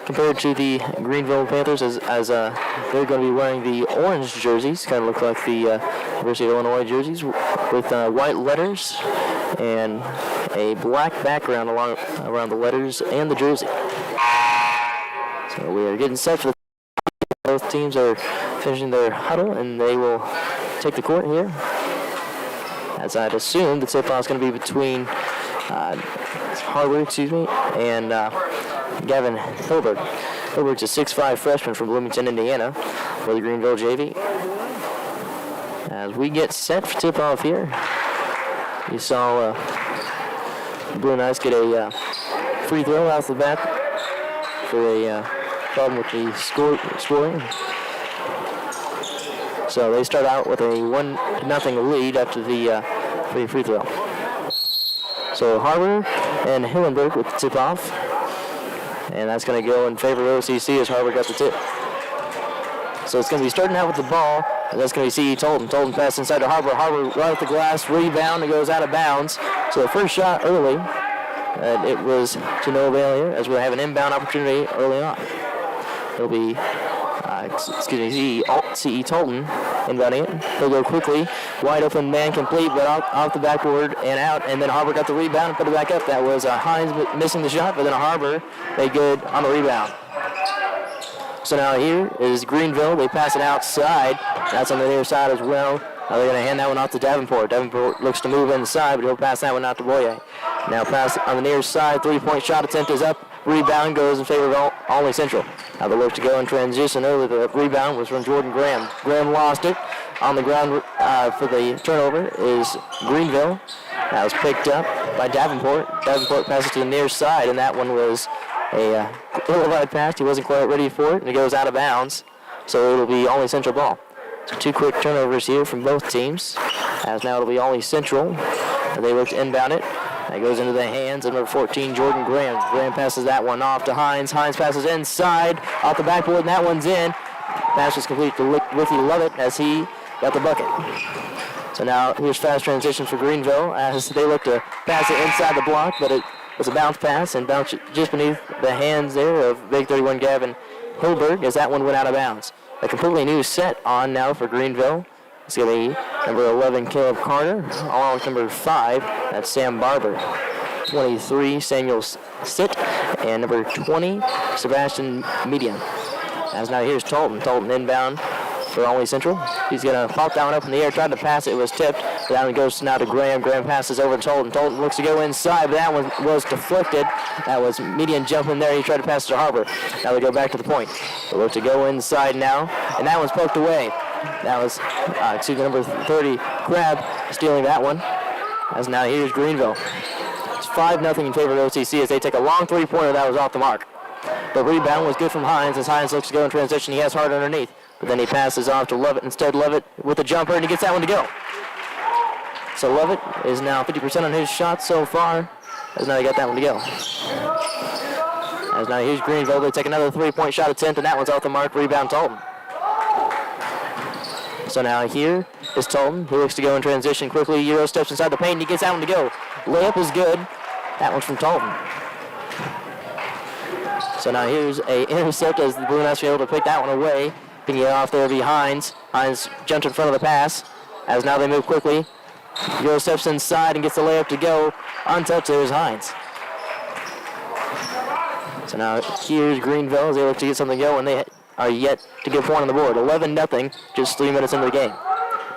compared to the Greenville Panthers as they're going to be wearing the orange jerseys, kind of look like the University of Illinois jerseys, with white letters and a black background around the letters and the jersey. So we are getting set for the both teams are finishing their huddle, and they will take the court here. As I'd assume, the tip-off is going to be between Harbor, and Gavin Hilbert. Hilbert's a 6'5" freshman from Bloomington, Indiana, for the Greenville JV. As we get set for tip-off here, you saw the Blue Knights get a free throw off the bat for a problem with the scoring. So they start out with a 1-0 lead after the free throw. So Harbor and Hillenberg with the tip-off. And that's going to go in favor of OCC as Harbor got the tip. So it's going to be starting out with the ball. And that's going to be C.E. Tolton. Tolton pass inside to Harbor. Harbor right at the glass. Rebound. It goes out of bounds. So the first shot early, it was to no avail here as we'll have an inbound opportunity early on. It'll be C.E. Tolton inbounding it. He'll go quickly. Wide open man complete, but off the backboard and out. And then Harbor got the rebound and put it back up. That was Hines missing the shot, but then Harbor made good on the rebound. So now here is Greenville. They pass it outside. That's on the near side as well. Now they're going to hand that one off to Davenport. Davenport looks to move inside, but he'll pass that one out to Boyer. Now pass on the near side. Three-point shot attempt is up. Rebound goes in favor of Olney Central. Now they look to go in transition. Earlier the rebound was from Jordan Graham. Graham lost it. On the ground for the turnover is Greenville. That was picked up by Davenport. Davenport passes to the near side, and that one was a ill-advised pass. He wasn't quite ready for it, and it goes out of bounds. So it'll be Olney Central ball. So two quick turnovers here from both teams. As now it'll be Olney Central. They look to inbound it. That goes into the hands of number 14, Jordan Graham. Graham passes that one off to Hines. Hines passes inside, off the backboard, and that one's in. Pass was complete to Ricky Lovett as he got the bucket. So now here's fast transition for Greenville as they look to pass it inside the block, but it was a bounce pass and bounced just beneath the hands there of Big 31 Gavin Hilberg as that one went out of bounds. A completely new set on now for Greenville. It's going to be number 11, Caleb Carter, along with number 5, that's Sam Barber. 23, Samuel Sitt, and number 20, Sebastian Median. As now here's Tolton. Tolton inbound for Olney Central. He's going to pop that one up in the air, tried to pass it, was tipped. That one goes now to Graham. Graham passes over to Tolton. Tolton looks to go inside, but that one was deflected. That was Median jumping there. He tried to pass it to Harbor. Now they go back to the point. They look to go inside now, and that one's poked away. That was, number 30, Crab, stealing that one. As now here's Greenville. It's 5-0 in favor of OCC as they take a long three-pointer that was off the mark. The rebound was good from Hines as Hines looks to go in transition. He has Hart underneath, but then he passes off to Lovett. Instead, Lovett with a jumper, and he gets that one to go. So Lovett is now 50% on his shots so far, as now he got that one to go. As now here's Greenville. They take another three-point shot attempt, and that one's off the mark. Rebound Tolton. So now here is Tolton, who looks to go in transition quickly. Euro steps inside the paint, and he gets that one to go. Layup is good. That one's from Tolton. So now here's a intercept as the Blue Knights were able to pick that one away. Picking it off there will be Hines. Hines jumped in front of the pass. As now they move quickly. Euro steps inside and gets the layup to go. Untouched, there's Hines. So now here's Greenville as they look to get something going. They are yet to get point on the board. 11-0, just 3 minutes into the game.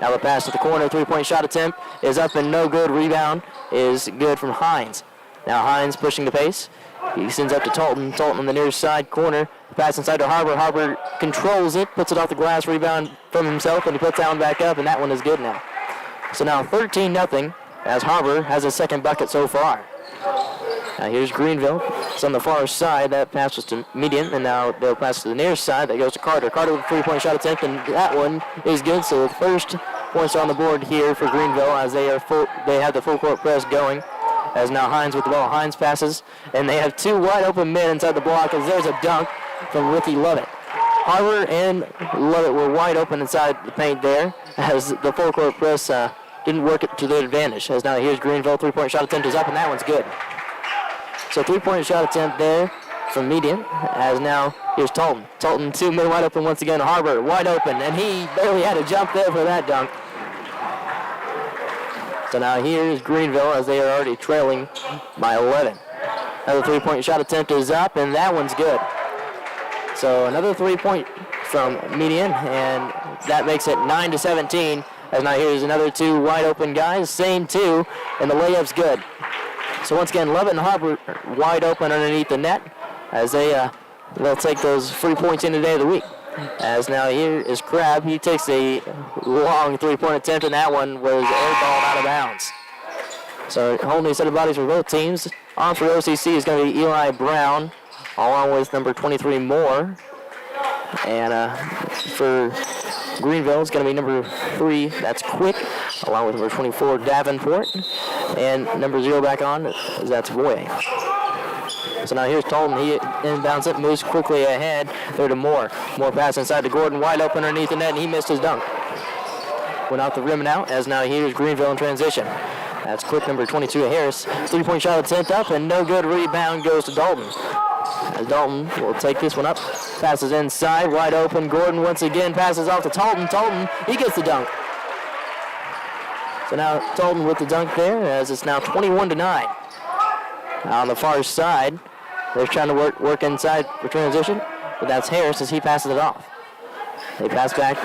Now the pass to the corner, three-point shot attempt is up and no good. Rebound is good from Hines. Now Hines pushing the pace. He sends up to Tolton. Tolton on the near side corner. Pass inside to Harbor. Harbor controls it, puts it off the glass, rebound from himself, and he puts that one back up, and that one is good now. So now 13-0 as Harbor has a second bucket so far. Now here's Greenville. It's on the far side. That pass was to Median, and now they'll pass to the near side. That goes to Carter. Carter with a three-point shot attempt, and that one is good. So the first points are on the board here for Greenville as they have the full court press going. As now Hines with the ball. Hines passes, and they have two wide open men inside the block as there's a dunk from Ricky Lovett. Harbor and Lovett were wide open inside the paint there as the full court press didn't work it to their advantage. As now here's Greenville. Three-point shot attempt is up, and that one's good. So three-point shot attempt there from median, as now here's Tolton. Tolton 2 men wide open once again. Harbor wide open, and he barely had to jump there for that dunk. So now here's Greenville as they are already trailing by 11. Another three-point shot attempt is up, and that one's good. So another three-point from median, and that makes it 9-17. As now here's another 2 wide open guys, same 2, and the layup's good. So once again, Levitt and Harbor wide open underneath the net as they'll take those free points in today of the week. As now here is Crabb. He takes a long three-point attempt, and that one was airballed out of bounds. So a whole new set of bodies for both teams. On for OCC is going to be Eli Brown, along with number 23 Moore. And for Greenville, it's going to be number 3, that's Quick, along with number 24 Davenport. And number 0 back on, that's Boye. So now here's Tolton. He inbounds it, moves quickly ahead. There to Moore. Moore pass inside to Gordon, wide open underneath the net, and he missed his dunk. Went out the rim and out, as now here's Greenville in transition. That's Quick, number 22 Harris. Three-point shot attempt up, and no good. Rebound goes to Dalton. As Dalton will take this one up. Passes inside, wide open. Gordon once again passes off to Tolton. Tolton, he gets the dunk. So now Tolton with the dunk there, as it's now 21-9. On the far side, they're trying to work inside for transition, but that's Harris as he passes it off. They pass back.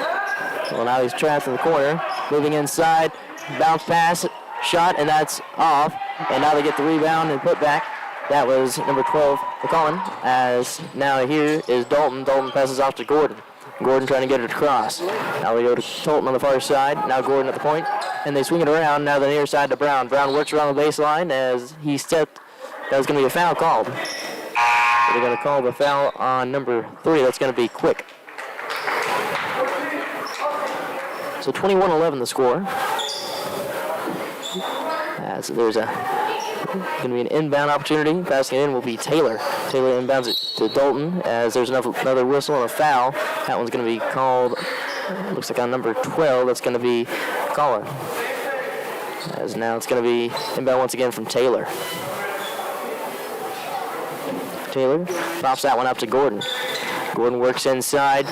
Well, now he's trapped in the corner. Moving inside, bounce pass, shot, and that's off. And now they get the rebound and put back. That was number 12, McCollum, as now here is Dalton. Dalton passes off to Gordon. Gordon trying to get it across. Now we go to Tolton on the far side. Now Gordon at the point, and they swing it around. Now the near side to Brown. Brown works around the baseline as he stepped. That was going to be a foul called. They're going to call the foul on number 3. That's going to be Quick. So 21-11 the score. As there's going to be an inbound opportunity. Passing it in will be Taylor. Taylor inbounds it to Dalton as there's another whistle and a foul. That one's going to be called, looks like on number 12. That's going to be Collar. As now it's going to be inbound once again from Taylor. Taylor pops that one up to Gordon. Gordon works inside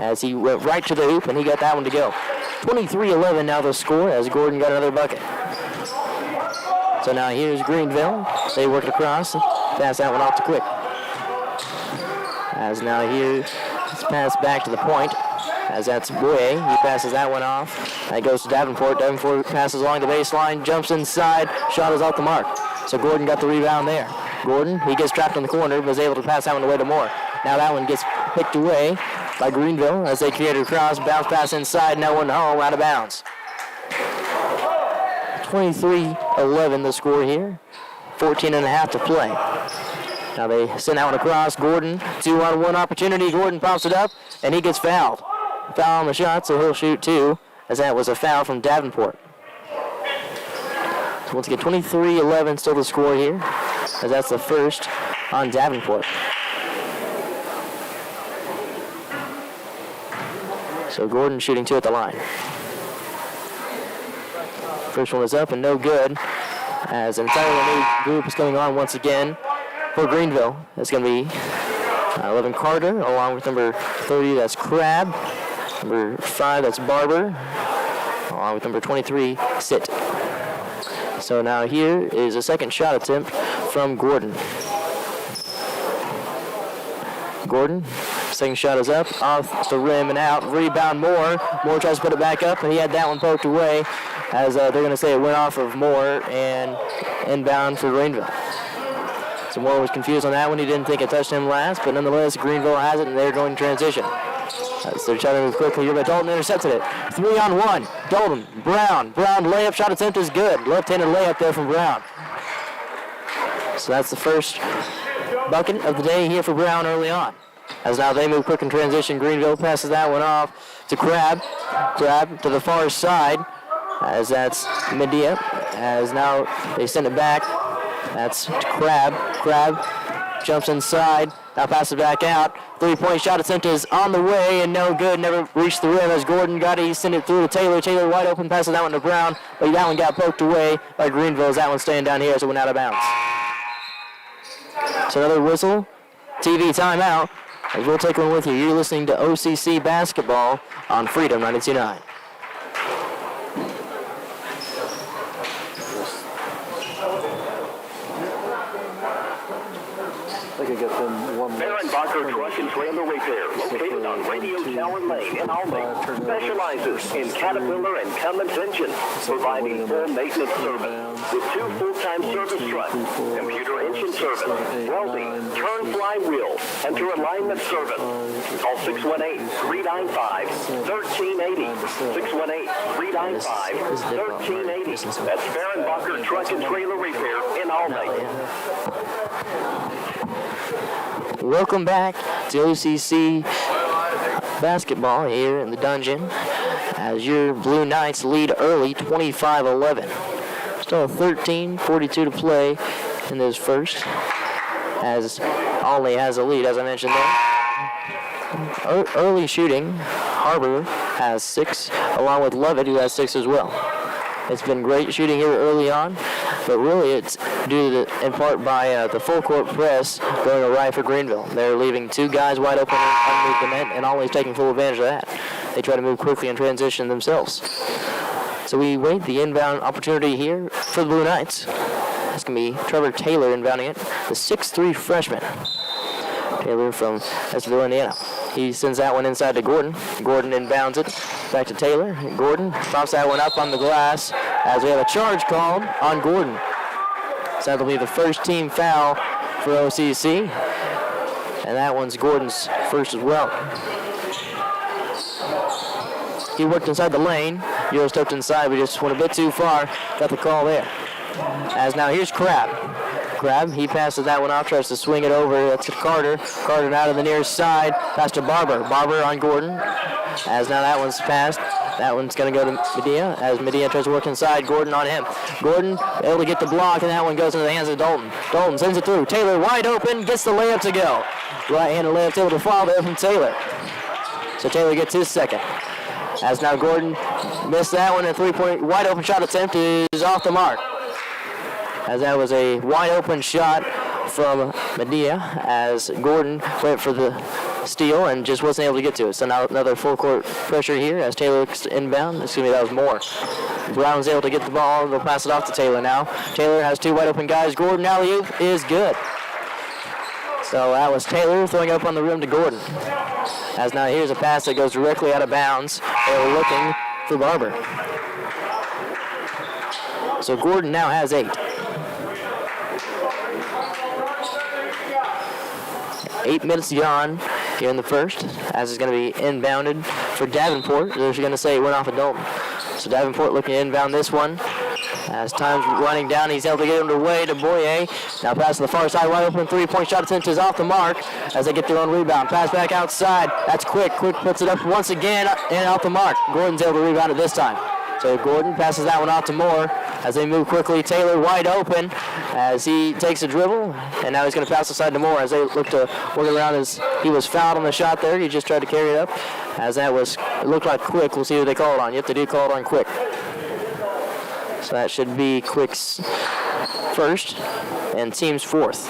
as he went right to the hoop, and he got that one to go. 23-11 now the score as Gordon got another bucket. So now here's Greenville. They work it across. Pass that one off to Quick. As now here, it's passed back to the point. As that's Boye. He passes that one off. That goes to Davenport. Davenport passes along the baseline, jumps inside. Shot is off the mark. So Gordon got the rebound there. Gordon, he gets trapped in the corner, but is able to pass that one away to Moore. Now that one gets picked away by Greenville as they create a cross. Bounce pass inside. No one home. Out of bounds. 23-11 the score here. 14.5 to play. Now they send that one across. Gordon, 2-on-1 opportunity. Gordon pops it up, and he gets fouled. Foul on the shot, so he'll shoot 2, as that was a foul from Davenport. So once again, 23-11 still the score here, as that's the first on Davenport. So Gordon shooting 2 at the line. First one is up and no good, as an entirely new group is coming on once again for Greenville. It's going to be 11 Carter, along with number 30, that's Crabb. Number 5, that's Barber, along with number 23, Sit. So now here is a second shot attempt from Gordon. Gordon, second shot is up, off the rim and out. Rebound Moore. Moore tries to put it back up, and he had that one poked away, as they're going to say it went off of Moore and inbound for Greenville. So Moore was confused on that one. He didn't think it touched him last, but nonetheless, Greenville has it, and they're going to transition. So they're trying to move quickly here, but Dalton intercepted it. 3-on-1. Dalton, Brown. Brown layup shot attempt is good. Left-handed layup there from Brown. So that's the first bucket of the day here for Brown early on. As now they move quick in transition, Greenville passes that one off to Crabb. Crabb to the far side, as that's Medea. As now they send it back. That's to Crabb. Crabb jumps inside. Now passes it back out. 3-point shot attempt is on the way and no good. Never reached the rim as Gordon got it. He sent it through to Taylor. Taylor wide open, passes that one to Brown. But that one got poked away by Greenville as that one staying down here as it went out of bounds. So another whistle TV timeout. As we'll take one with you. You're listening to OCC Basketball on Freedom 92.9. Barker Truck and Trailer Repair, located on Radio Tower Lane in Albany, specializes in Caterpillar and Cummins engines, providing full maintenance service with 2 full-time service trucks, computer engine service, welding, turn flywheel, and to alignment service. Call 618-395-1380. 618-395-1380. That's Barker Truck and Trailer Repair in Albany. Welcome back to OCC basketball here in the dungeon as your Blue Knights lead early 25-11. Still 13:42 to play in this first as Olney has a lead, as I mentioned there. Early shooting, Harbor has 6 along with Levitt, who has 6 as well. It's been great shooting here early on, but really it's due to, in part by the full court press going awry for Greenville. They're leaving 2 guys wide open underneath the net and always taking full advantage of that. They try to move quickly and transition themselves. So we wait the inbound opportunity here for the Blue Knights. It's going to be Trevor Taylor inbounding it, the 6'3" freshman. Taylor from Estville, Indiana. He sends that one inside to Gordon. Gordon inbounds it back to Taylor. Gordon pops that one up on the glass as we have a charge called on Gordon. So that'll be the first team foul for OCC. And that one's Gordon's first as well. He worked inside the lane. Euro stepped inside, but just went a bit too far. Got the call there. As now here's Crabb. Crabb, he passes that one off, tries to swing it over. That's to Carter. Carter now to the near side. Pass to Barber. Barber on Gordon. As now that one's passed. That one's going to go to Medina. As Medina tries to work inside, Gordon on him. Gordon able to get the block, and that one goes into the hands of Dalton. Dalton sends it through. Taylor wide open, gets the layup to go. Right-handed layup able to fall there from Taylor. So Taylor gets his second. As now Gordon missed that one, a 3-point wide open shot attempt is off the mark. As that was a wide open shot from Medina as Gordon went for the steal and just wasn't able to get to it. So now another full court pressure here as Taylor looks inbound. Excuse me, that was Moore. Brown's able to get the ball. They'll pass it off to Taylor now. Taylor has 2 wide open guys. Gordon alley-oop is good. So that was Taylor throwing up on the rim to Gordon. As now here's a pass that goes directly out of bounds. They were looking for Barber. So Gordon now has 8. 8 minutes gone here in the first, as it's going to be inbounded for Davenport. They're going to say it went off of Dalton. So Davenport looking to inbound this one. As time's running down, he's able to get underway to Boyer. Now pass to the far side, wide open 3-point shot attempt is off the mark as they get their own rebound. Pass back outside. That's Quick. Quick puts it up once again and off the mark. Gordon's able to rebound it this time. So Gordon passes that one off to Moore as they move quickly. Taylor wide open as he takes a dribble, and now he's going to pass the side to Moore as they look to work around as he was fouled on the shot there. He just tried to carry it up as that was, it looked like Quick. We'll see who they call it on. Yep, they do call it on Quick. So that should be Quick's first and team's fourth.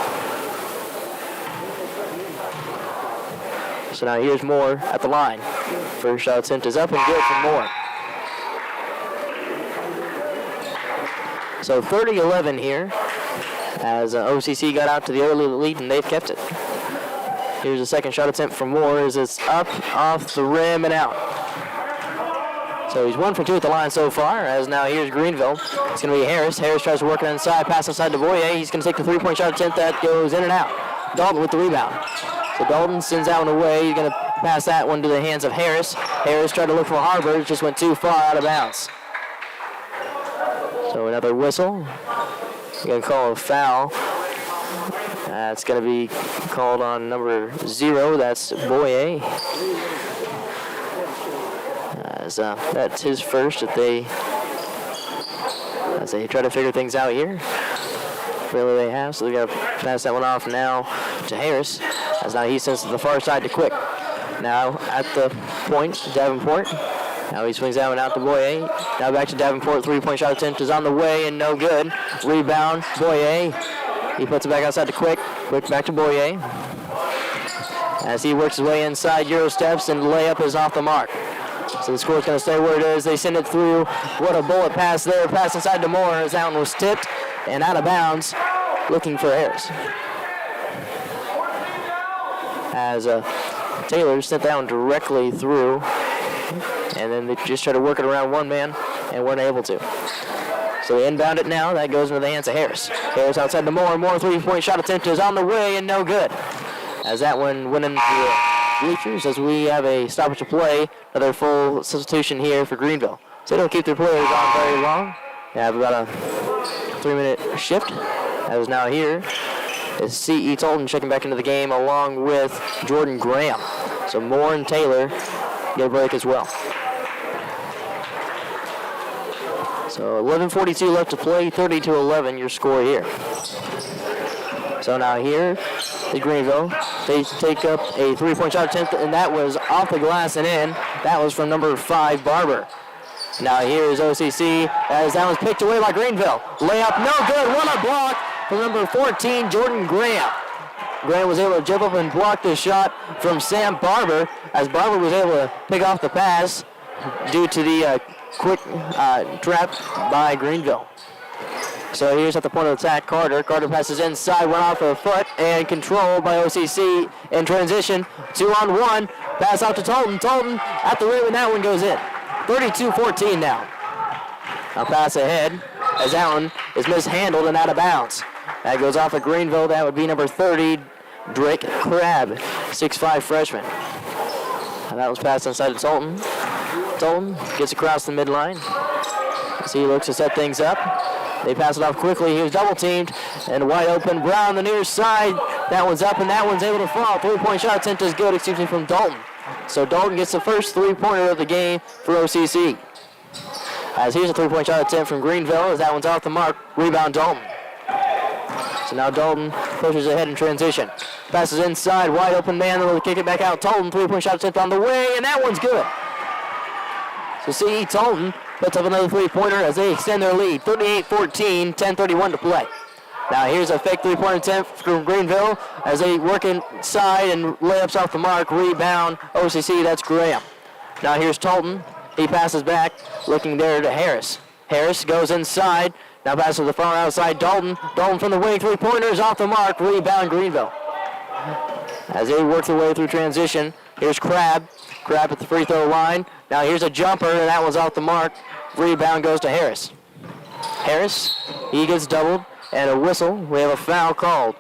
So now here's Moore at the line. First shot attempt is up and good for Moore. So 30-11 here as OCC got out to the early lead and they've kept it. Here's a second shot attempt from Moore as it's up, off the rim, and out. So he's 1 for 2 at the line so far, as now here's Greenville. It's going to be Harris. Harris tries to work it inside, pass inside to Boyer. He's going to take the 3-point shot attempt that goes in and out. Dalton with the rebound. So Dalton sends that one away. He's going to pass that one to the hands of Harris. Harris tried to look for Harbor, just went too far out of bounds. So another whistle. We're going to call a foul. It's going to be called on number 0. That's Boyer. That's his first as they try to figure things out here. Really they have, so they're going to pass that one off now to Harris. As now he sends to the far side to Quick. Now at the point, Davenport. Now he swings that one out to Boyer. Now back to Davenport. 3-point shot attempt is on the way and no good. Rebound, Boyer. He puts it back outside to Quick. Quick back to Boyer. as he works his way inside, Euro steps, and layup is off the mark. So the score's going to stay where it is. They send it through. What a bullet pass there. Pass inside to Moore as that one was tipped and out of bounds, looking for Harris. As Taylor sent that one directly through, and then they just try to work it around one man and weren't able to. So they inbound it now. That goes into the hands of Harris. Harris outside to Moore. Moore three-point shot attempt is on the way and no good. As that one went into the bleachers as we have a stoppage of play. Another full substitution here for Greenville. So they don't keep their players on very long. They have about a 3-minute shift. As now here is C.E. Tolton checking back into the game along with Jordan Graham. So Moore and Taylor get a break as well. So 11:42 left to play, 30-11 your score here. So now here is Greenville. They take up a 3-point shot attempt, and that was off the glass and in. That was from number 5, Barber. Now here is OCC as that was picked away by Greenville. Layup, no good. What a block from number 14, Jordan Graham. Graham was able to jump up and block the shot from Sam Barber as Barber was able to pick off the pass due to the quick trap by Greenville. So here's at the point of attack, Carter. Carter passes inside, went off a foot, and controlled by OCC in transition. 2-on-1, pass out to Tolton. Tolton at the rim, and that one goes in. 32-14 now. Now pass ahead, as that one is mishandled and out of bounds. That goes off of Greenville. That would be number 30, Drake Crabb, 6'5" freshman. And that was passed inside to Tolton. Tolton gets across the midline as he looks to set things up. They pass it off quickly. He was double teamed and wide open. Brown on the near side. That one's up and that one's able to fall. 3-point shot attempt is good, from Dalton. So Dalton gets the first 3-pointer of the game for OCC. As here's a 3-point shot attempt from Greenville as that one's off the mark. Rebound Dalton. So now Dalton pushes ahead in transition. Passes inside, wide open man, they'll kick it back out. Dalton, 3-point shot attempt on the way, and that one's good. So C.E. Dalton puts up another 3-pointer as they extend their lead. 38-14, 10:31 to play. Now here's a fake 3-point attempt from Greenville as they work inside and layups off the mark. Rebound, OCC, that's Graham. Now here's Dalton. He passes back, looking there to Harris. Harris goes inside. Now passes to the far outside, Dalton. Dalton from the wing, 3-pointers off the mark. Rebound, Greenville. As they work their way through transition, here's Crabb. Crabb at the free throw line. Now here's a jumper, and that one's off the mark. Rebound goes to Harris. Harris, he gets doubled, and a whistle. We have a foul called.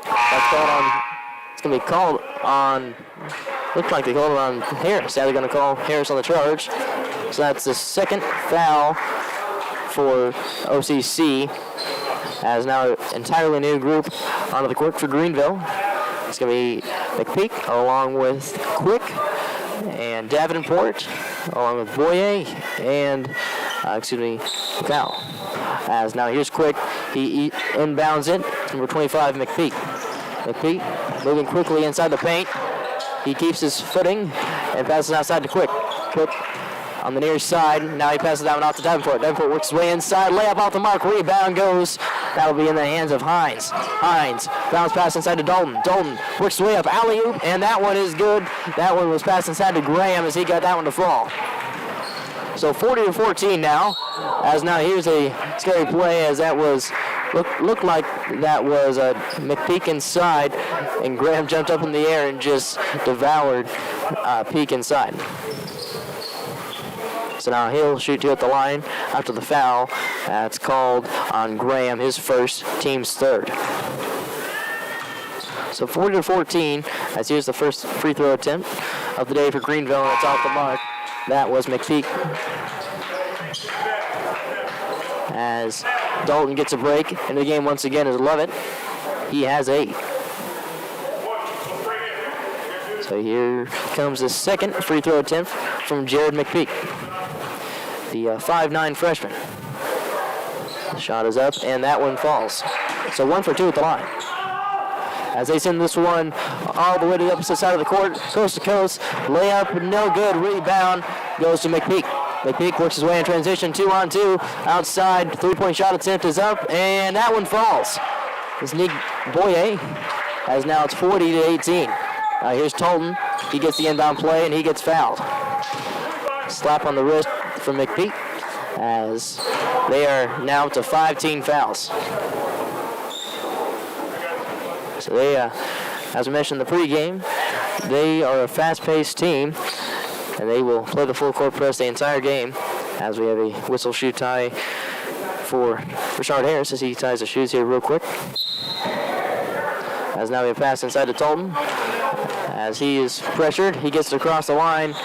That's called on, it's going to be called on, looks like they called it on Harris. Now they're going to call Harris on the charge. So that's the second foul for OCC, as now an entirely new group onto the court for Greenville. It's going to be Mcphee along with Quick and Davenport along with Boyer and, Cal. As now here's Quick. He inbounds it. Number 25, Mcphee. Mcphee moving quickly inside the paint. He keeps his footing and passes outside to Quick. Quick on the near side. Now he passes that one off to Davenport. Davenport works his way inside. Layup off the mark. Rebound goes. That will be in the hands of Hines. Hines bounce pass inside to Dalton. Dalton works his way up. Alley-oop, and that one is good. That one was passed inside to Graham as he got that one to fall. So 40-14 now. As now here's a scary play as that was looked like that was Mcphee inside, and Graham jumped up in the air and just devoured Peak inside. So now he'll shoot two at the line after the foul. That's called on Graham, his first, team's third. So 40-14, as here's the first free throw attempt of the day for Greenville, and it's off the mark. That was Mcphee. As Dalton gets a break into the game once again is Lovett. He has 8. So here comes the second free throw attempt from Jared Mcphee, the 5'9" freshman. The shot is up, and that one falls. So 1 for 2 at the line. As they send this one all the way to the opposite side of the court, coast to coast, layup, no good, rebound, goes to Mcphee. Mcphee works his way in transition, 2-on-2, outside, 3-point shot attempt is up, and that one falls. This Nick Boyer, as now it's 40-18. Here's Tolton. He gets the inbound play, and he gets fouled. Slap on the wrist from Mcphee, as they are now to 5 team fouls. So they, as I mentioned in the pregame, they are a fast-paced team, and they will play the full court press the entire game, as we have a whistle shoe tie for Rashard Harris as he ties the shoes here real quick. As now we have pass inside to Tolton. As he is pressured, he gets it across the line,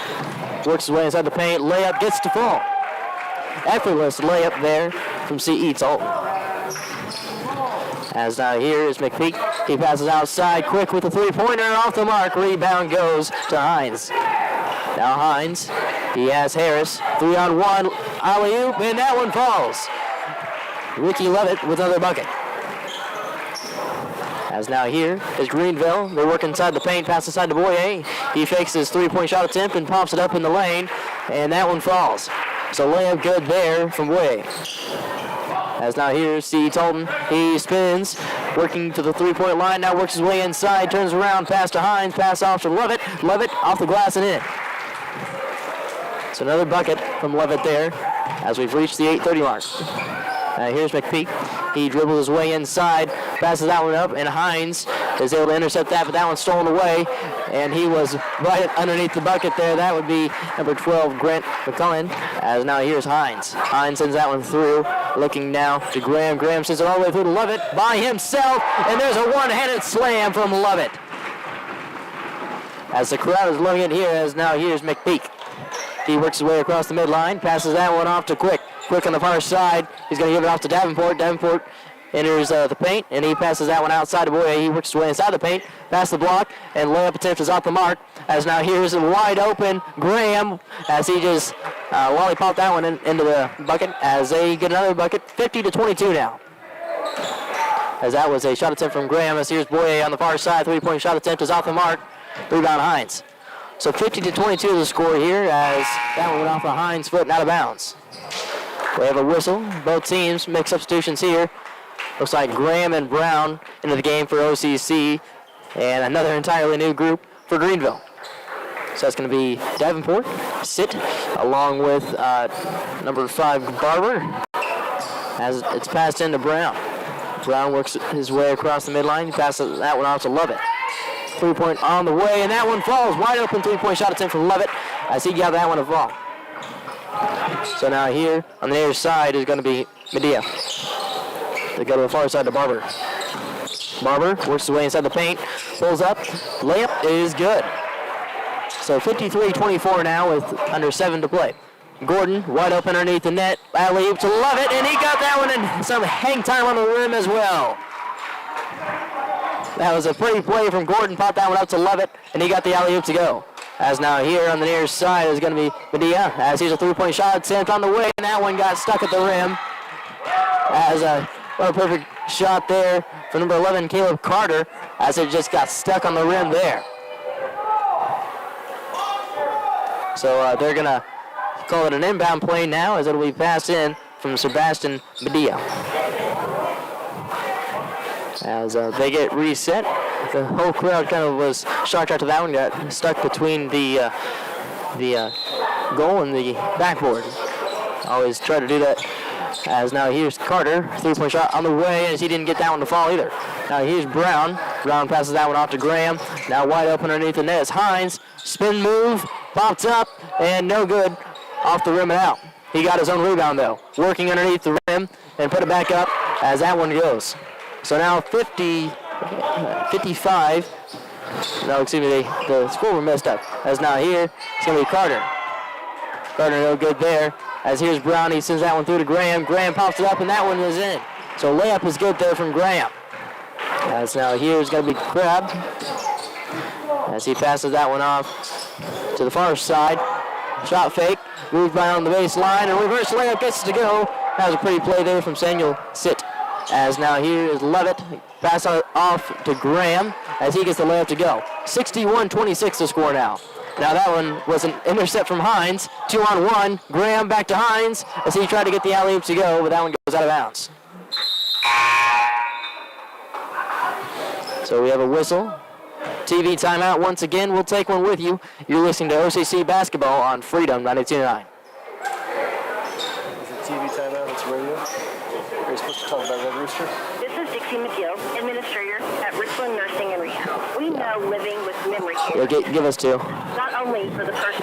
works his way inside the paint, layup gets to fall. Effortless layup there from C.E. Tolton. As now here is Mcphee. He passes outside quick with a three-pointer off the mark. Rebound goes to Hines. Now Hines, he has Harris. 3-on-1, alley-oop, and that one falls. Ricky Levitt with another bucket. As now here is Greenville. They work inside the paint, pass inside to Boyer. He fakes his three-point shot attempt and pops it up in the lane, and that one falls. So layup good there from Boyer. As now here, C. Tolton, he spins, working to the three-point line, now works his way inside, turns around, pass to Hines, pass off to Levitt. Levitt off the glass and in. So another bucket from Levitt there as we've reached the 8:30 mark. Here's Mcphee. He dribbles his way inside, passes that one up, and Hines is able to intercept that, but that one's stolen away, and he was right underneath the bucket there. That would be number 12, Grant McCullen, as now here's Hines. Hines sends that one through, looking now to Graham. Graham sends it all the way through to Levitt by himself, and there's a one-handed slam from Levitt. As the crowd is loving it here, as now here's Mcphee. He works his way across the midline, passes that one off to Quick. Quick on the far side. He's going to give it off to Davenport. Davenport enters the paint, and he passes that one outside to Boyer. He works his way inside the paint, past the block, and layup attempt is off the mark. As now here's a wide open Graham, as he just lollipopped that one into the bucket, as they get another bucket, 50-22 now. As that was a shot attempt from Graham, as here's Boyer on the far side. Three-point shot attempt is off the mark. Rebound Hines. So 50-22 is the score here, as that one went off of Hines' foot and out of bounds. We have a whistle. Both teams make substitutions here. Looks like Graham and Brown into the game for OCC, and another entirely new group for Greenville. So that's going to be Davenport, Sit, along with number 5, Barber, as it's passed into Brown. Brown works his way across the midline. He passes that one off to Levitt. 3-point on the way, and that one falls. Wide open 3-point shot attempt from Levitt, as he got that one to fall. So now here on the near side is going to be Medea. They go to the far side to Barber. Barber works his way inside the paint, pulls up, layup is good. So 53-24 now with under 7 to play. Gordon wide open underneath the net, alley-oop to Levitt, and he got that one and some hang time on the rim as well. That was a pretty play from Gordon, popped that one up to Levitt, and he got the alley-oop to go. As now here on the near side is going to be Medea, as he's a three-point shot attempt on the way, and that one got stuck at the rim. As what a perfect shot there for number 11, Caleb Carter, as it just got stuck on the rim there. So they're going to call it an inbound play now, as it'll be passed in from Sebastian Medea. As they get reset, the whole crowd kind of was shocked after that one, got stuck between the goal and the backboard. Always try to do that. As now here's Carter, three-point shot on the way, as he didn't get that one to fall either. Now here's Brown. Brown passes that one off to Graham. Now wide open underneath the net is Hines. Spin move, popped up, and no good. Off the rim and out. He got his own rebound though, working underneath the rim and put it back up as that one goes. So now 55. No, excuse me, the score were messed up. As now here, it's going to be Carter. Carter no good there. As here's Brown, he sends that one through to Graham. Graham pops it up, and that one is in. So layup is good there from Graham. As now here's going to be Crabb. As he passes that one off to the far side. Shot fake, moved by on the baseline, and reverse layup gets to go. That was a pretty play there from Samuel Sit. As now here is Levitt, pass off to Graham as he gets the layup to go. 61-26 to score now. Now that one was an intercept from Hines. 2-on-1, Graham back to Hines as he tried to get the alley-oop to go, but that one goes out of bounds. So we have a whistle TV timeout once again. We'll take one with you. You're listening to OCC Basketball on Freedom 92.9. Is it TV timeout? It's radio? Are you supposed to talk about Red Rooster? This is Dixie McGill, administrator at Richland Nursing and Rehab. We know living with memory care Give us two. not only for the person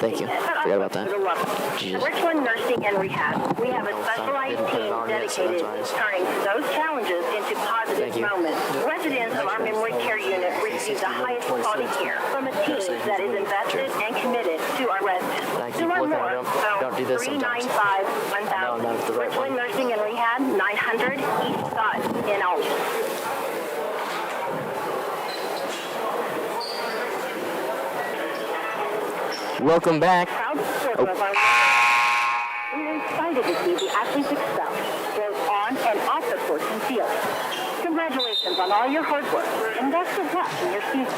Thank you. experiencing it, but Forgot also about that. for the loved ones. Jesus. At Richland Nursing and Rehab, we have a specialized team dedicated to turning those challenges into positive Thank you. moments. Residents of our memory care unit receive the highest quality care from a team that is invested and committed to our residents. I To keep learn looking more, at them. Don't do this sometimes. 395-1000. No, not the right Richland one. Nursing and Rehab, 900 East Scott in Alton. Welcome back. Proud supporter of our we're excited to see the athletes excel, both on and off the court and field. Congratulations on all your hard work, and best of luck in your season.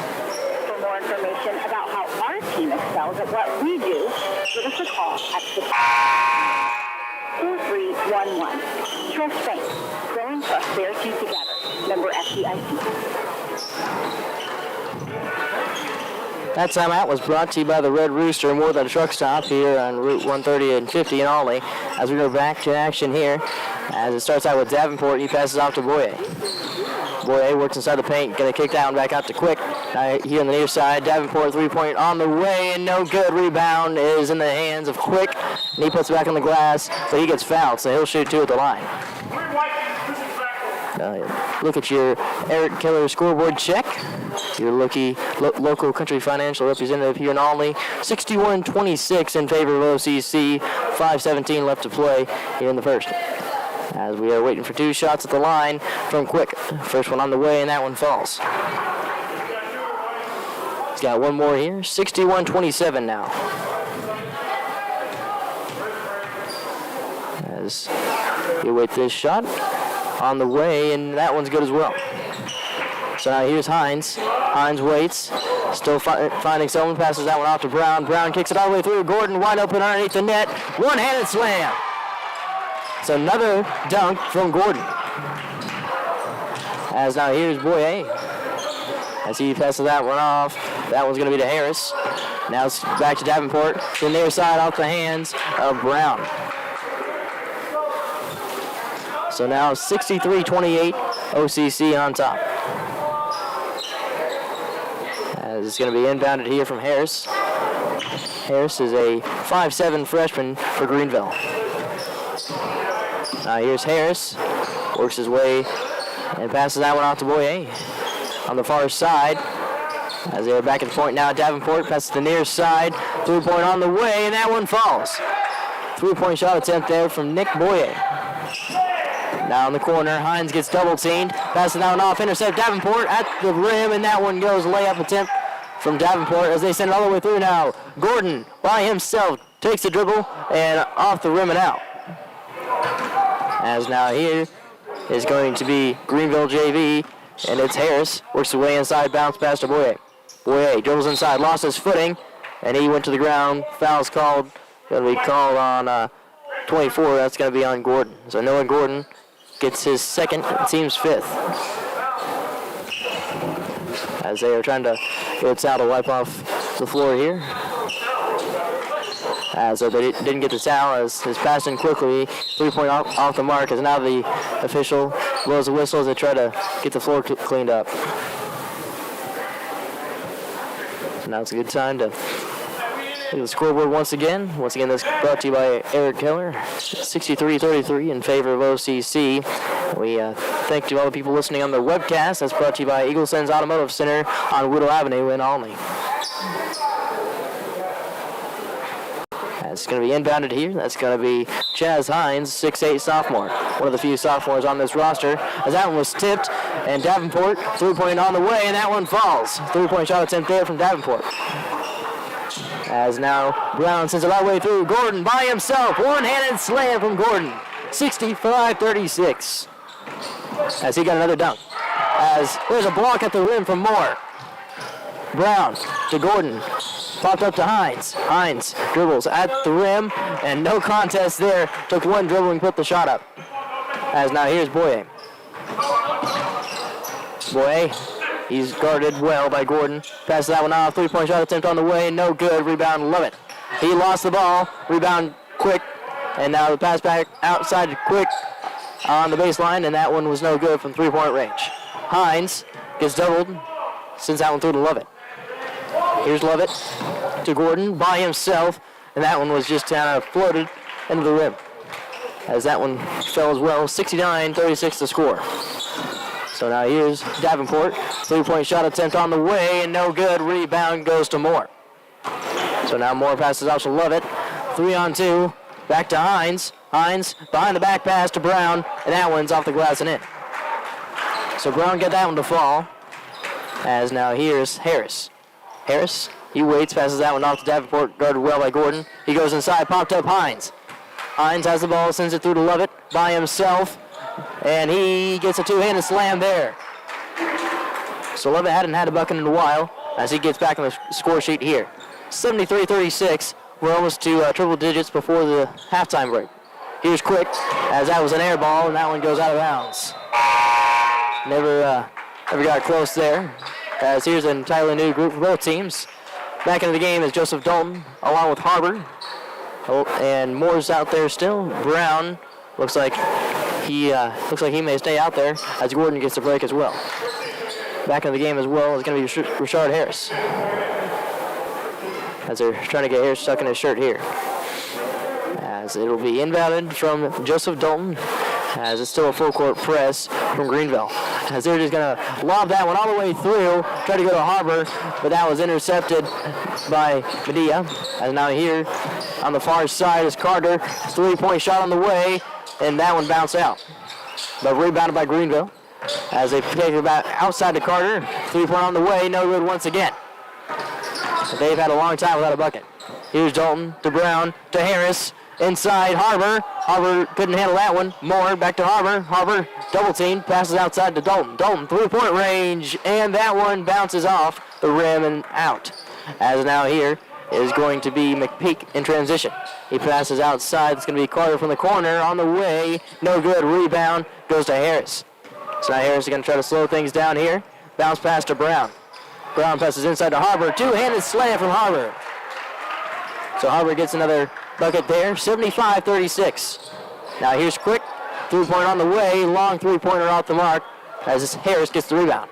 For more information about how our team excels at what we do, give us a call at 4311. Trust Bank, growing prosperity together. Member FDIC. That timeout was brought to you by the Red Rooster, more than a truck stop here on Route 130 and 50 in Olney. As we go back to action here, as it starts out with Davenport, he passes off to Boye. Boye works inside the paint, gonna kick that one back out to Quick. Here on the near side, Davenport 3-point on the way, and no good. Rebound is in the hands of Quick, and he puts it back on the glass, but he gets fouled, so he'll shoot two at the line. Look at your Eric Keller scoreboard check. Your local country financial representative here in Olney. 61-26 in favor of OCC. 5:17 left to play here in the first. As we are waiting for two shots at the line from Quick. First one on the way, and that one falls. He's got one more here. 61-27 now. As you wait this shot on the way, and that one's good as well. So now here's Hines. Hines waits, still finding someone, passes that one off to Brown. Brown kicks it all the way through. Gordon wide open underneath the net. One-handed slam. It's another dunk from Gordon. As now here's Boye. As he passes that one off, that one's going to be to Harris. Now it's back to Davenport. To the near side off the hands of Brown. So now 63-28, OCC on top. As it's going to be inbounded here from Harris. Harris is a 5'7" freshman for Greenville. Now here's Harris, works his way and passes that one off to Boye on the far side. As they're back at the point now, Davenport passes to the near side. 3-point on the way, and that one falls. 3-point shot attempt there from Nick Boye. Now in the corner, Hines gets double-teamed. Passing that one off, intercept Davenport at the rim, and that one goes layup attempt from Davenport as they send it all the way through now. Gordon, by himself, takes the dribble and off the rim and out. As now here is going to be Greenville JV, and it's Harris. Works his way inside, bounce pass to Boye. Boye dribbles inside, lost his footing, and he went to the ground. Foul's called. Going to be called on 24. That's going to be on Gordon. So Noah Gordon gets his second, team's fifth. As they are trying to get Sal to wipe off the floor here. So they didn't get the towel as his passing quickly. 3-point off the mark as now the official blows the whistle as they try to get the floor cleaned up. So now it's a good time to look at the scoreboard once again. Once again, this brought to you by Eric Keller. 63-33 in favor of OCC. We thank you all the people listening on the webcast. That's brought to you by Eagle Sens Automotive Center on Woodall Avenue in Olney. It's going to be inbounded here. That's going to be Chaz Hines, 6'8" sophomore. One of the few sophomores on this roster. As that one was tipped, and Davenport, 3-point on the way, and that one falls. 3-point shot attempt there from Davenport. As now Brown sends it all the way through. Gordon by himself. One-handed slam from Gordon. 65-36. As he got another dunk. As there's a block at the rim from Moore. Brown to Gordon. Popped up to Hines. Hines dribbles at the rim, and no contest there. Took one dribble and put the shot up. As now here's Boye. Boye He's guarded well by Gordon. Passes that one off. 3-point shot attempt on the way. No good. Rebound, Lovett. He lost the ball. Rebound, Quick. And now the pass back outside to Quick on the baseline, and that one was no good from 3-point range. Hines gets doubled, sends that one through to Lovett. Here's Lovett to Gordon by himself, and that one was just kind of floated into the rim. As that one fell as well, 69-36 to score. So now here's Davenport. 3-point shot attempt on the way, and no good. Rebound goes to Moore. So now Moore passes off to Lovett. 3-on-2. Back to Hines. Hines behind the back pass to Brown, and that one's off the glass and in. So Brown get that one to fall. As now here's Harris. Harris, he waits, passes that one off to Davenport, guarded well by Gordon. He goes inside, popped up Hines. Hines has the ball, sends it through to Lovett by himself, and he gets a two-handed slam there. So Lovett hadn't had a bucket in a while as he gets back on the score sheet here. 73-36. We're almost to triple digits before the halftime break. Here's Quick, as that was an air ball, and that one goes out of bounds. Never got close there. As here's an entirely new group for both teams. Back into the game is Joseph Dalton, along with Harbor. Oh, and Moore's out there still. Brown looks like he may stay out there as Gordon gets a break as well. Back into the game as well is going to be Rashard Harris. As they're trying to get Harris stuck in his shirt here. As it'll be inbounded from Joseph Dalton, as it's still a full court press from Greenville. As they're just going to lob that one all the way through, try to go to Harbor, but that was intercepted by Medea. As now here on the far side is Carter. 3-point shot on the way, and that one bounced out. But rebounded by Greenville. As they take it back outside to Carter. 3-point on the way, no good once again. They've had a long time without a bucket. Here's Dalton to Brown to Harris. Inside Harbor. Harbor couldn't handle that one. Moore back to Harbor. Harbor double team. Passes outside to Dalton. Dalton 3-point range. And that one bounces off the rim and out. As now here is going to be Mcphee in transition. He passes outside. It's going to be Carter from the corner on the way. No good. Rebound goes to Harris. So now Harris is going to try to slow things down here. Bounce pass to Brown. Brown passes inside to Harbor. Two-handed slam from Harbor. So Harbor gets another bucket there. 75-36. Now here's Quick. 3-point on the way. Long 3-pointer off the mark as Harris gets the rebound.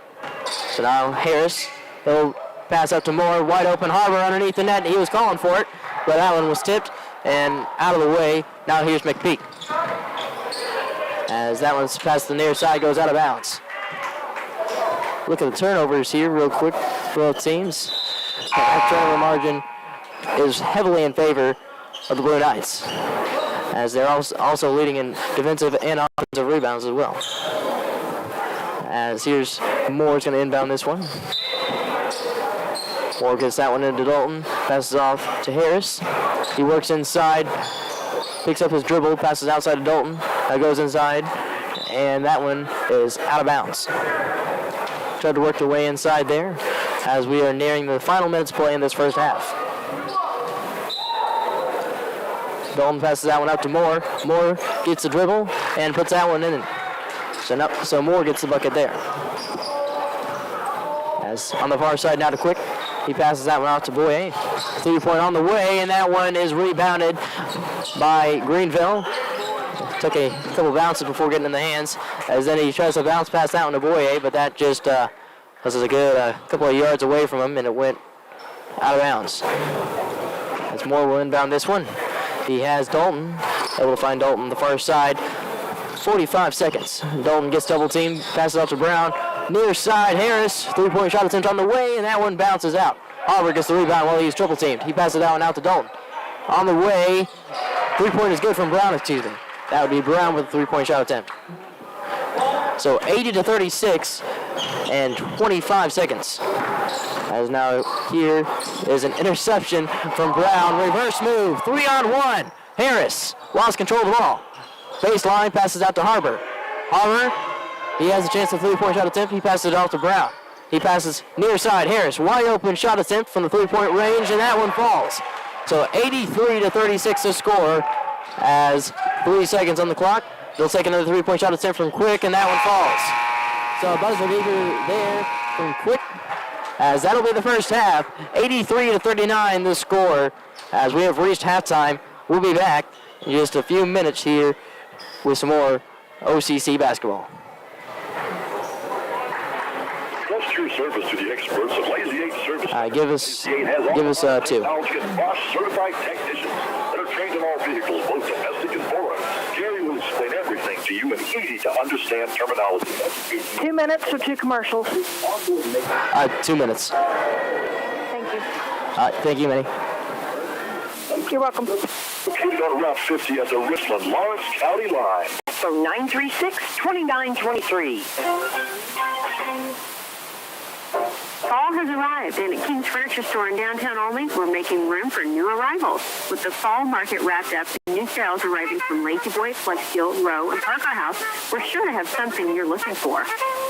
So now Harris, he'll pass up to Moore. Wide open Harbor underneath the net. He was calling for it, but that one was tipped and out of the way. Now here's Mcphee. As that one's past the near side, goes out of bounds. Look at the turnovers here real quick for both teams. That turnover margin is heavily in favor of the Blue Knights, as they're also leading in defensive and offensive rebounds as well. As here's Moore's going to inbound this one. Moore gets that one into Dalton, passes off to Harris. He works inside, picks up his dribble, passes outside to Dalton. Goes inside, and that one is out of bounds. Tried to work their way inside there as we are nearing the final minutes play in this first half. Dalton passes that one up to Moore. Moore gets the dribble and puts that one in. So Moore gets the bucket there. As on the far side now to Quick. He passes that one out to Boyer. 3-point on the way, and that one is rebounded by Greenville. Took a couple bounces before getting in the hands, as then he tries to bounce past that one to Boyer, but that just was a good couple of yards away from him, and it went out of bounds. As Moore will inbound this one. He has Dalton, able to find Dalton on the far side. 45 seconds. Dalton gets double teamed, passes off to Brown. Near side, Harris, 3-point shot attempt on the way, and that one bounces out. Harbor gets the rebound while he's triple teamed. He passes that one out to Dalton. On the way, 3-point is good from Brown, excuse me. That would be Brown with a 3-point shot attempt. So 80-36 and 25 seconds. As now here is an interception from Brown. Reverse move, 3-on-1. Harris lost control of the ball. Baseline, passes out to Harbor. Harbor, he has a chance to 3-point shot attempt. He passes it off to Brown. He passes near side. Harris, wide open shot attempt from the 3-point range, and that one falls. So 83-36 to score as 3 seconds on the clock. They'll take another 3-point shot attempt from Quick, and that one falls. So a buzzer beater there quick, as that'll be the first half. 83-39 the score as we have reached halftime. We'll be back in just a few minutes here with some more OCC basketball. Trust your service to the experts at Lazy 8 Service. Give us 2. Certified technicians that are trained in all vehicles, both domestic and foreign. Jerry will explain everything to you in easy to understand terminology. 2 minutes or 2 commercials? 2 minutes. Thank you. Thank you, Minnie. You're welcome. Located on Route 50 at the Richland-Lawrence County line. Phone 936-2923. Fall has arrived, and at King's Furniture Store in downtown Olney, we're making room for new arrivals. With the fall market wrapped up and new styles arriving from Lazy Boy, Flexsteel, Row, and Parker House, we're sure to have something you're looking for.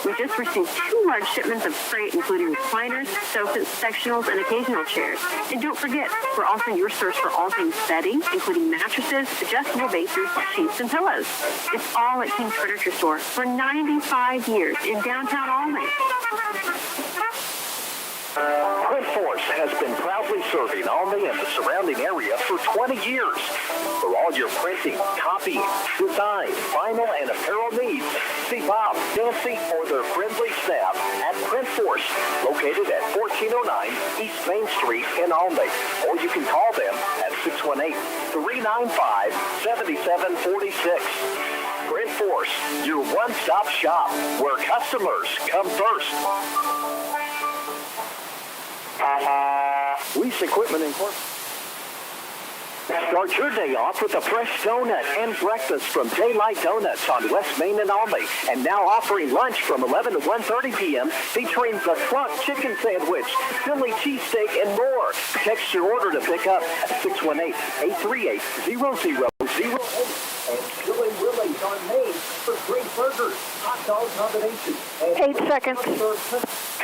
We just received 2 large shipments of freight, including recliners, sofas, sectionals, and occasional chairs. And don't forget, we're also your source for all things bedding, including mattresses, adjustable bases, sheets, and pillows. It's all at King's Furniture Store for 95 years in downtown Olney. Print Force has been proudly serving Olney and the surrounding area for 20 years. For all your printing, copying, design, vinyl, and apparel needs, see Bob, Nancy, or their friendly staff at Print Force, located at 1409 East Main Street in Olney. Or you can call them at 618-395-7746. Print Force, your one-stop shop where customers come first. Lease Equipment Incorporated. Start your day off with a fresh donut and breakfast from Daylight Donuts on West Main and Olney. And now offering lunch from 11 to 1:30 p.m. featuring the Trunk Chicken Sandwich, Philly Cheesesteak, and more. Text your order to pick up at 618-838-0008. And Chili Willie's on Main for great burgers, hot dog combination. 8 seconds.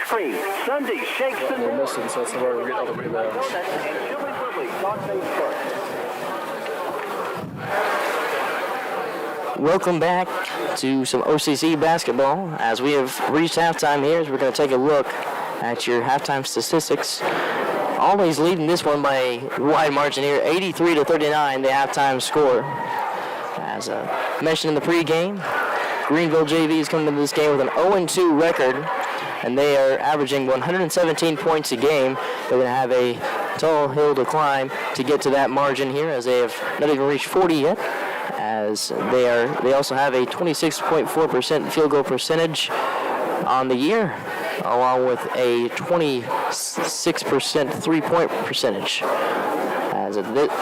Cream, Sunday shakes and We're more. missing, so that's where we're getting all the rebounds. And Chili Willie's on Facebook. Welcome back to some OCC basketball. As we have reached halftime here, we're going to take a look at your halftime statistics. Always leading this one by a wide margin here, 83-39, the halftime score. As mentioned in the pregame, Greenville JV is coming into this game with an 0-2 record, and they are averaging 117 points a game. They're going to have a tall hill to climb to get to that margin here, as they have not even reached 40 yet. As they also have a 26.4% field goal percentage on the year, along with a 26% three-point percentage. As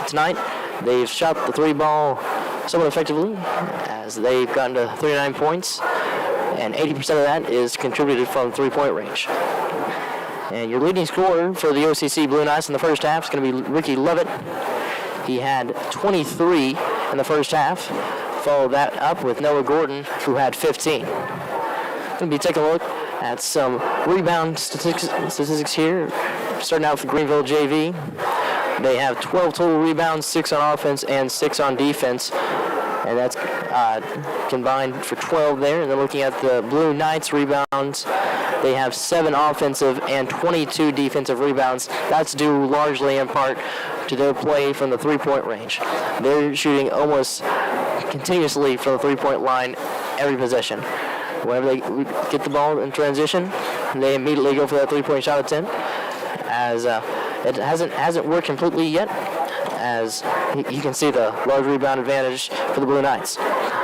tonight, they've shot the 3 ball somewhat effectively, as they've gotten to 39 points, and 80% of that is contributed from 3-point range. And your leading scorer for the OCC Blue Knights in the first half is going to be Ricky Levitt. He had 23 in the first half. Followed that up with Noah Gordon, who had 15. Going to be taking a look at some rebound statistics here. Starting out with Greenville JV. They have 12 total rebounds, 6 on offense and 6 on defense. And that's combined for 12 there. And then looking at the Blue Knights rebounds, they have 7 offensive and 22 defensive rebounds. That's due largely in part to their play from the 3-point range. They're shooting almost continuously from the 3-point line every possession. Whenever they get the ball in transition, they immediately go for that 3-point shot attempt. As it hasn't worked completely yet, as you can see the large rebound advantage for the Blue Knights.